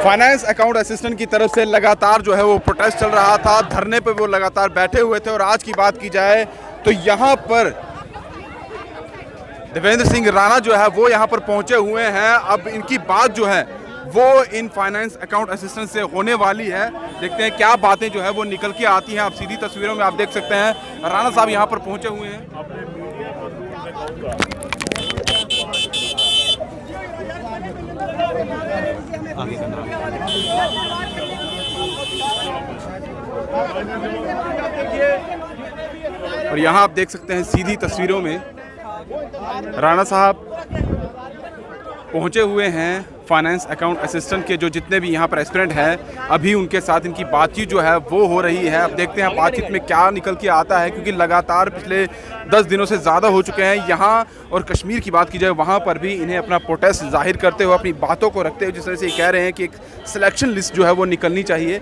Finance account assistant की तरफ से लगातार जो है वो प्रोटेस्ट चल रहा था, धरने पे वो लगातार बैठे हुए थे। और आज की बात की जाए तो यहाँ पर देवेंद्र सिंह राणा जो है वो यहाँ पर पहुँचे हुए हैं। अब इनकी बात जो है वो इन फाइनेंस अकाउंट असिस्टेंट से होने वाली है। देखते हैं क्या बातें जो है वो निकल के आती हैं। आप सीधी तस्वीरों में आप देख सकते हैं राणा साहब यहाँ पर पहुँचे हुए हैं। और यहाँ आप देख सकते हैं सीधी तस्वीरों में राणा साहब पहुंचे हुए हैं। फाइनेंस अकाउंट असिस्टेंट के जो जितने भी यहाँ पर एस्पिरेंट हैं, अभी उनके साथ इनकी बातचीत जो है वो हो रही है। अब देखते हैं बातचीत में क्या निकल के आता है, क्योंकि लगातार पिछले 10 दिनों से ज़्यादा हो चुके हैं यहाँ। और कश्मीर की बात की जाए वहाँ पर भी इन्हें अपना प्रोटेस्ट जाहिर करते हुए, अपनी बातों को रखते हुए जिस तरह से कह रहे हैं कि एक सिलेक्शन लिस्ट जो है वो निकलनी चाहिए।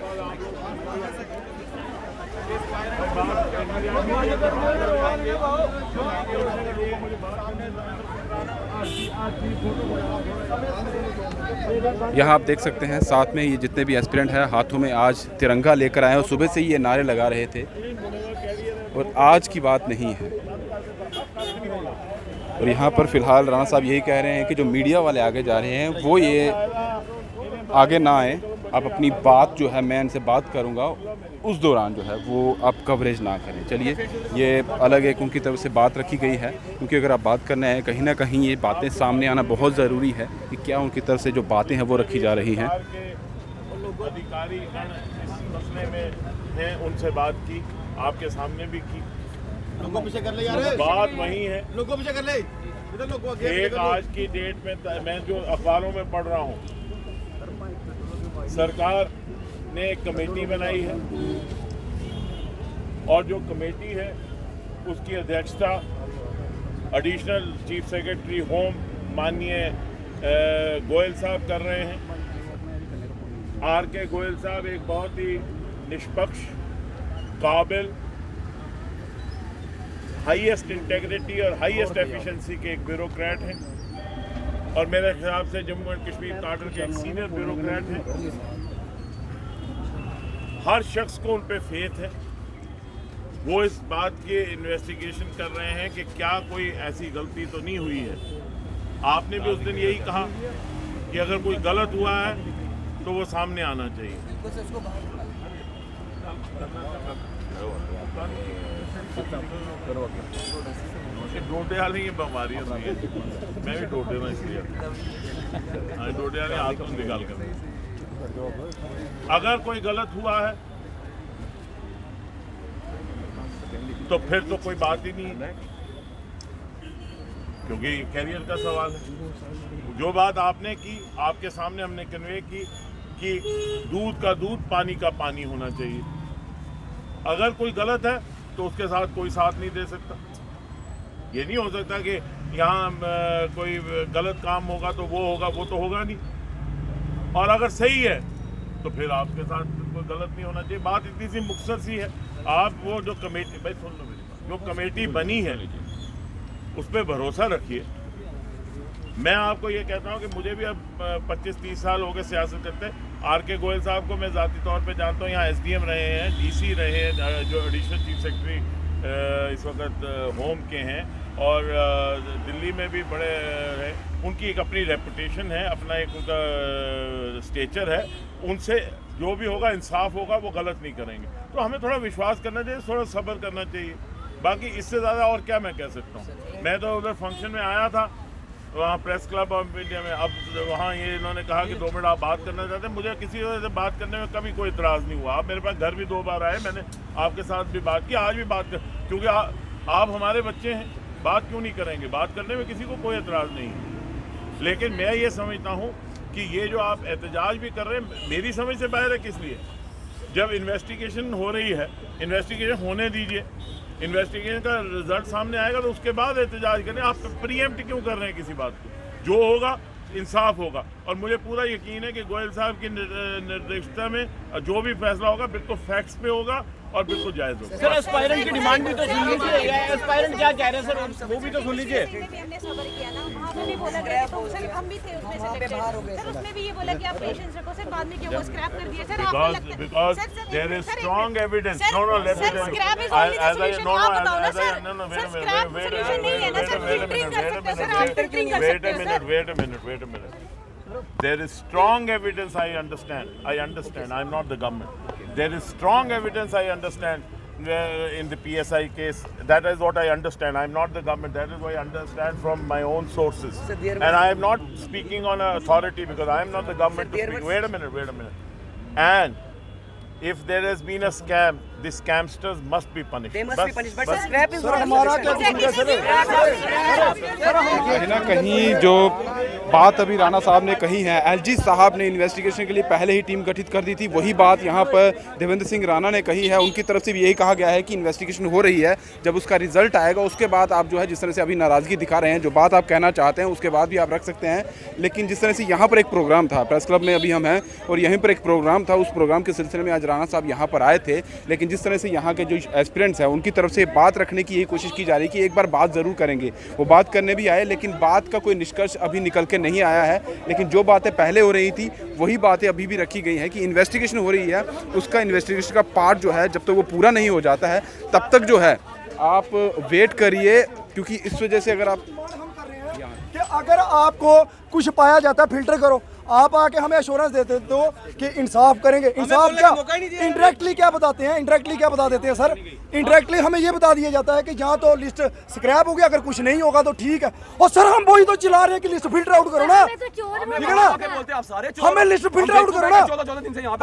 यहाँ आप देख सकते हैं साथ में ये जितने भी एस्पिरेंट हैं हाथों में आज तिरंगा लेकर आए हैं और सुबह से ही ये नारे लगा रहे थे। और आज की बात नहीं है। और यहाँ पर फिलहाल राणा साहब यही कह रहे हैं कि जो मीडिया वाले आगे जा रहे हैं वो ये आगे ना आए। आप अपनी बात जो है मैं इनसे बात करूँगा उस दौरान जो है वो आप कवरेज ना करें। चलिए, ये अलग एक उनकी तरफ से बात रखी गई है, क्योंकि अगर आप बात करना है कहीं ना कहीं ये बातें सामने आना बहुत ज़रूरी है कि क्या उनकी तरफ से जो बातें हैं वो रखी जा रही हैं। अधिकारी इस मसले में हैं, उनसे बात की, आपके सामने भी की। लोगों पीछे कर ले यार, बात वही है, लोगों पीछे कर ले। एक आज की डेट में मैं जो अखबारों में पढ़ रहा हूँ, सरकार ने एक कमेटी बनाई है और जो कमेटी है उसकी अध्यक्षता एडिशनल चीफ सेक्रेटरी होम माननीय गोयल साहब कर रहे हैं। आर.के. गोयल साहब एक बहुत ही निष्पक्ष, काबिल, हाईएस्ट इंटेग्रिटी और हाईएस्ट एफिशिएंसी के एक ब्यूरोक्रेट हैं और मेरे हिसाब से जम्मू एंड कश्मीर काडर के एक सीनियर ब्यूरोक्रेट हैं। हर शख्स को उन पे फेथ है। वो इस बात की इन्वेस्टिगेशन कर रहे हैं कि क्या कोई ऐसी गलती तो नहीं हुई है। आपने भी उस दिन यही कहा कि अगर कोई गलत हुआ है तो वो सामने आना चाहिए। डोडे वाले ये बीमारी है, मैं भी डोडे में इसलिए डोडे वाले हाथ में निकाल कर। अगर कोई गलत हुआ है तो फिर तो कोई बात ही नहीं है, क्योंकि कैरियर का सवाल है। जो बात आपने की, आपके सामने हमने कन्वे की कि दूध का दूध, पानी का पानी होना चाहिए। अगर कोई गलत है तो उसके साथ कोई साथ नहीं दे सकता। ये नहीं हो सकता कि यहाँ कोई गलत काम होगा तो वो होगा, वो तो होगा नहीं। और अगर सही है तो फिर आपके साथ कोई गलत नहीं होना चाहिए। बात इतनी सी मुख्तसर सी है। आप वो जो कमेटी, भाई सुन लो मेरी बात, जो कमेटी बनी है उस पर भरोसा रखिए। मैं आपको ये कहता हूँ कि मुझे भी अब 25-30 साल हो गए सियासत करते। आर.के. गोयल साहब को मैं ज़ाती तौर पे जानता हूँ। यहाँ एसडीएम रहे हैं, डीसी रहे हैं, जो एडिशनल चीफ सेक्रेटरी इस वक्त होम के हैं और दिल्ली में भी बड़े रहे। उनकी एक अपनी रेपुटेशन है, अपना एक उनका स्टेचर है। उनसे जो भी होगा इंसाफ होगा, वो गलत नहीं करेंगे। तो हमें थोड़ा विश्वास करना चाहिए, थोड़ा सब्र करना चाहिए। बाकी इससे ज़्यादा और क्या मैं कह सकता हूँ। मैं तो उधर फंक्शन में आया था, वहाँ प्रेस क्लब ऑफ इंडिया में। अब वहाँ ये इन्होंने कहा कि 2 मिनट आप बात करना चाहते हैं। मुझे किसी वजह से बात करने में कभी कोई इतराज़ नहीं हुआ। आप मेरे पास घर भी 2 बार आए, मैंने आपके साथ भी बात की, आज भी बात कर, क्योंकि आप हमारे बच्चे हैं, बात क्यों नहीं करेंगे। बात करने में किसी को कोई एतराज़ नहीं है। लेकिन मैं ये समझता हूँ कि ये जो आप एहतजाज भी कर रहे हैं, मेरी समझ से बाहर है। किस लिए? जब इन्वेस्टिगेशन हो रही है, इन्वेस्टिगेशन होने दीजिए। इन्वेस्टिगेशन का रिजल्ट सामने आएगा तो उसके बाद एहतजाज करें। आप प्रीएम्प्ट क्यों कर रहे हैं किसी बात को? जो होगा इंसाफ होगा। और मुझे पूरा यकीन है कि गोयल साहब की निर्देशता में जो भी फैसला होगा बिल्कुल फैक्ट्स पे होगा और बिल्कुल जायज़ होगा। सर एस्पायरेंट की डिमांड भी तो सुन लीजिए, एस्पायरेंट क्या कह रहे हैं सर वो भी तो सुन लीजिए। हमने सबर किया ना, वहाँ पे भी बोला गया तो सर हम भी थे उसमें सेलेक्टेड, सर उसमें भी ये बोला कि आप पेशेंस रखो, सर बाद में क्या वो स्क्रैप कर दिया सर। आपको लगता है Because there is strong evidence. No, let me tell you. Scrap is only the solution. आप बताओ ना सर, सर स्क्रैप सॉल्यूशन नहीं है ना सर, फिल्टरिंग कर सकते हैं सर, आप फिल्टरिंग कर सकते हैं sir. Wait a minute. There is strong evidence, I understand. I'm not the government. There is strong evidence, I understand, in the PSI case. That is what I understand. I'm not the government. That is what I understand from my own sources. And I am not speaking on an authority because I am not the government to speak. Wait a minute. And if there has been a scam, the scamsters must be punished. They must be punished. But scrap is not हमारा क्या कसूर है sir? कहीं ना कहीं जो बात अभी राणा साहब ने कही है, एलजी साहब ने इन्वेस्टिगेशन के लिए पहले ही टीम गठित कर दी थी, वही बात यहाँ पर देवेंद्र सिंह राणा ने कही है। उनकी तरफ से भी यही कहा गया है कि इन्वेस्टिगेशन हो रही है, जब उसका रिजल्ट आएगा उसके बाद आप जो है जिस तरह से अभी नाराज़गी दिखा रहे हैं, जो बात आप कहना चाहते हैं उसके बाद भी आप रख सकते हैं। लेकिन जिस तरह से यहाँ पर एक प्रोग्राम था, प्रेस क्लब में अभी हम हैं और यहीं पर एक प्रोग्राम था, उस प्रोग्राम के सिलसिले में आज राणा साहब यहाँ पर आए थे। लेकिन जिस तरह से यहाँ के जो एस्पिरेंट्स हैं उनकी तरफ से बात रखने की यही कोशिश की जा रही है कि एक बार बात ज़रूर करेंगे। वो बात करने भी आए लेकिन बात का कोई निष्कर्ष अभी निकल के नहीं आया है। लेकिन जो बातें पहले हो रही थी वही बातें अभी भी रखी गई हैं कि इन्वेस्टिगेशन हो रही है, उसका इन्वेस्टिगेशन का पार्ट जो है जब तक वो पूरा नहीं हो जाता है तब तक जो है आप वेट करिए, क्योंकि इस वजह से अगर आप कि अगर आपको कुछ पाया जाता है फिल्टर करो, आप आके हमें एश्योरेंस देते तो कि इंसाफ करेंगे। इंसाफ क्या इंडायरेक्टली क्या बताते हैं, इंडायरेक्टली क्या बता देते हैं सर? इंडायरेक्टली हमें ये बता दिया जाता है कि जहाँ तो लिस्ट स्क्रैप हो गया, अगर कुछ नहीं होगा तो ठीक है। और सर हम वही तो चिल्ला रहे हैं कि लिस्ट फिल्टर आउट करो ना, ठीक है ना? हमें लिस्ट फिल्टर आउट करो ना।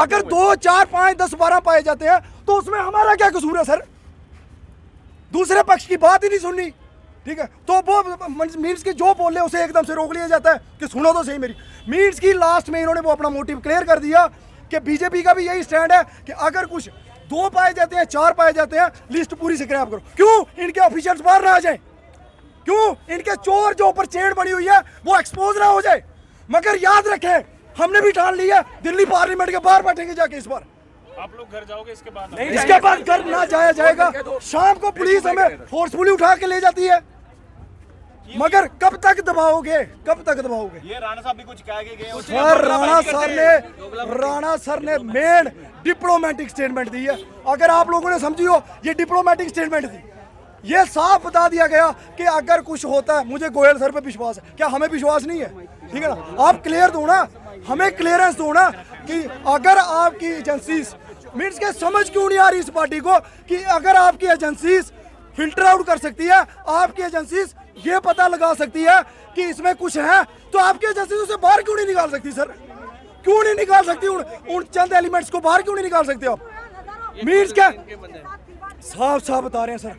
अगर 2, 4, 5, 10, 12 पाए जाते हैं तो उसमें हमारा क्या कसूर है सर? दूसरे पक्ष की बात ही नहीं सुननी, ठीक है? तो वो मीन्स की जो बोले उसे एकदम से रोक लिया जाता है कि सुनो तो सही मेरी। मीन्स की लास्ट में इन्होंने वो अपना मोटिव क्लियर कर दिया कि बीजेपी का भी यही स्टैंड है कि अगर कुछ 2 पाए जाते हैं, 4 पाए जाते हैं, लिस्ट पूरी से क्रैप करो। क्यों इनके ऑफिशियल्स बाहर ना आ जाए? क्यों इनके चोर जो ऊपर चेन बनी हुई है वो एक्सपोज ना हो जाए? मगर याद रखें, हमने भी ठान लिया दिल्ली पार्लियामेंट के बाहर बैठेंगे जाके। इस बार आप लोग घर जाओगे इसके बाद? इसके बाद घर ना जाया जाएगा। शाम को पुलिस हमें फोर्सफुली उठा के ले जाती है, मगर कब तक दबाओगे, कब तक दबाओगे? ये राणा साहब भी कुछ कह के गए सर राणा सर ने मेन डिप्लोमेटिक स्टेटमेंट दी है। अगर आप लोगों ने समझी हो, ये डिप्लोमेटिक स्टेटमेंट थी। ये साफ बता दिया गया कि अगर कुछ होता है, मुझे गोयल सर पे विश्वास है, क्या हमें विश्वास नहीं है? ठीक है ना? आप क्लियर दो ना, हमें क्लियरेंस दो ना कि अगर आपकी एजेंसीज मीन्स के समझ क्यों नहीं आ रही इस पार्टी को कि अगर आपकी एजेंसीज फिल्टर आउट कर सकती है, आपकी एजेंसीज ये पता लगा सकती है कि इसमें कुछ है, तो आपकी एजेंसीज उसे बाहर क्यों नहीं निकाल सकती सर? क्यों नहीं निकाल सकती? उन चंद एलिमेंट्स को बाहर क्यों नहीं निकाल सकते आप? मीन्स क्या साफ साफ बता रहे हैं सर,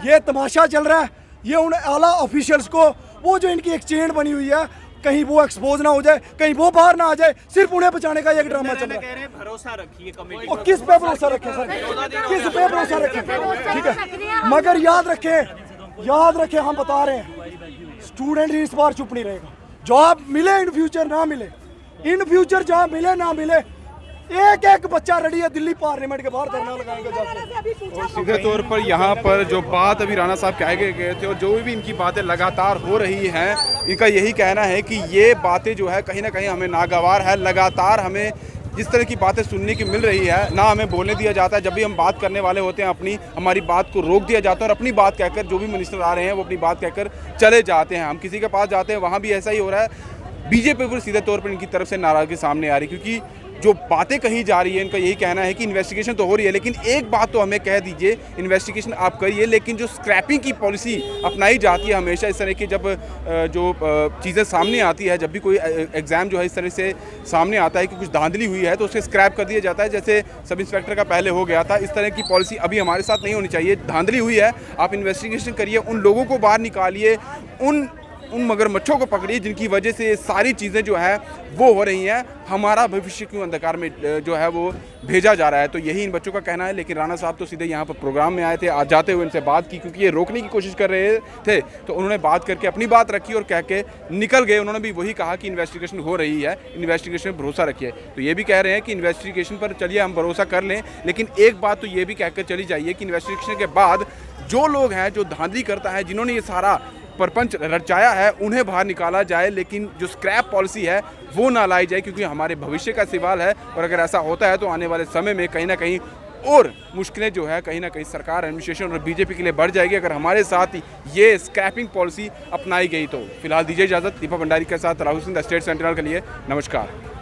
ये तमाशा चल रहा है। ये उन आला ऑफिशियल्स को, वो जो इनकी एक चेन बनी हुई है, कहीं वो एक्सपोज ना हो जाए, कहीं वो बाहर ना आ जाए, सिर्फ उन्हें बचाने का एक ड्रामा चल रहा है। भरोसा रखिए कमेटी और किस पे भरोसा रखें सर? किस पे भरोसा रखें? ठीक है, मगर याद रखें हम बता रहे हैं, स्टूडेंट इस बार चुप नहीं रहेगा। जॉब मिले इन फ्यूचर ना मिले, इन फ्यूचर जॉब मिले ना मिले, एक एक बच्चा रेडी है दिल्ली पार्लियामेंट के बाहर धरना लगाएंगे जाके। सीधे तौर पर यहाँ पर जो बात अभी राणा साहब कह गए थे और जो भी इनकी बातें लगातार हो रही हैं, इनका यही कहना है कि ये बातें जो है कहीं ना कहीं हमें नागवार है। लगातार हमें जिस तरह की बातें सुनने की मिल रही है, ना हमें बोलने दिया जाता है। जब भी हम बात करने वाले होते हैं हमारी बात को रोक दिया जाता है और अपनी बात कहकर जो भी मिनिस्टर आ रहे हैं वो अपनी बात कहकर चले जाते हैं। हम किसी के पास जाते हैं वहाँ भी ऐसा ही हो रहा है। बीजेपी पर सीधे तौर पर इनकी तरफ से नाराज़गी सामने आ रही, क्योंकि जो बातें कही जा रही है इनका यही कहना है कि इन्वेस्टिगेशन तो हो रही है, लेकिन एक बात तो हमें कह दीजिए, इन्वेस्टिगेशन आप करिए, लेकिन जो स्क्रैपिंग की पॉलिसी अपनाई जाती है हमेशा इस तरह की, जब जो चीज़ें सामने आती है, जब भी कोई एग्ज़ाम जो है इस तरह से सामने आता है कि कुछ धांधली हुई है तो उसे स्क्रैप कर दिया जाता है, जैसे सब इंस्पेक्टर का पहले हो गया था। इस तरह की पॉलिसी अभी हमारे साथ नहीं होनी चाहिए। धांधली हुई है, आप इन्वेस्टिगेशन करिए, उन लोगों को बाहर निकालिए, उन उन मगरमच्छों को पकड़िए जिनकी वजह से ये सारी चीज़ें जो है वो हो रही हैं। हमारा भविष्य क्यों अंधकार में जो है वो भेजा जा रहा है। तो यही इन बच्चों का कहना है। लेकिन राणा साहब तो सीधे यहाँ पर प्रोग्राम में आए थे, आज जाते हुए इनसे बात की क्योंकि ये रोकने की कोशिश कर रहे थे। तो उन्होंने बात करके अपनी बात रखी और कह के निकल गए। उन्होंने भी वही कहा कि इन्वेस्टिगेशन हो रही है, इन्वेस्टिगेशन पर भरोसा रखिए। तो ये भी कह रहे हैं कि इन्वेस्टिगेशन पर चलिए हम भरोसा कर लें, लेकिन एक बात तो ये भी कहकर चली जाइए कि इन्वेस्टिगेशन के बाद जो लोग हैं, जो धांधली करता है, जिन्होंने ये सारा परपंच रचाया है, उन्हें बाहर निकाला जाए। लेकिन जो स्क्रैप पॉलिसी है वो ना लाई जाए क्योंकि हमारे भविष्य का सवाल है। और अगर ऐसा होता है तो आने वाले समय में कहीं ना कहीं और मुश्किलें जो है कहीं ना कहीं सरकार, एडमिनिस्ट्रेशन और बीजेपी के लिए बढ़ जाएगी अगर हमारे साथ ये स्क्रैपिंग पॉलिसी अपनाई गई तो। फिलहाल दीजिए इजाज़त। दीपक भंडारी के साथ Rahul Singh, the state sentinel के लिए नमस्कार।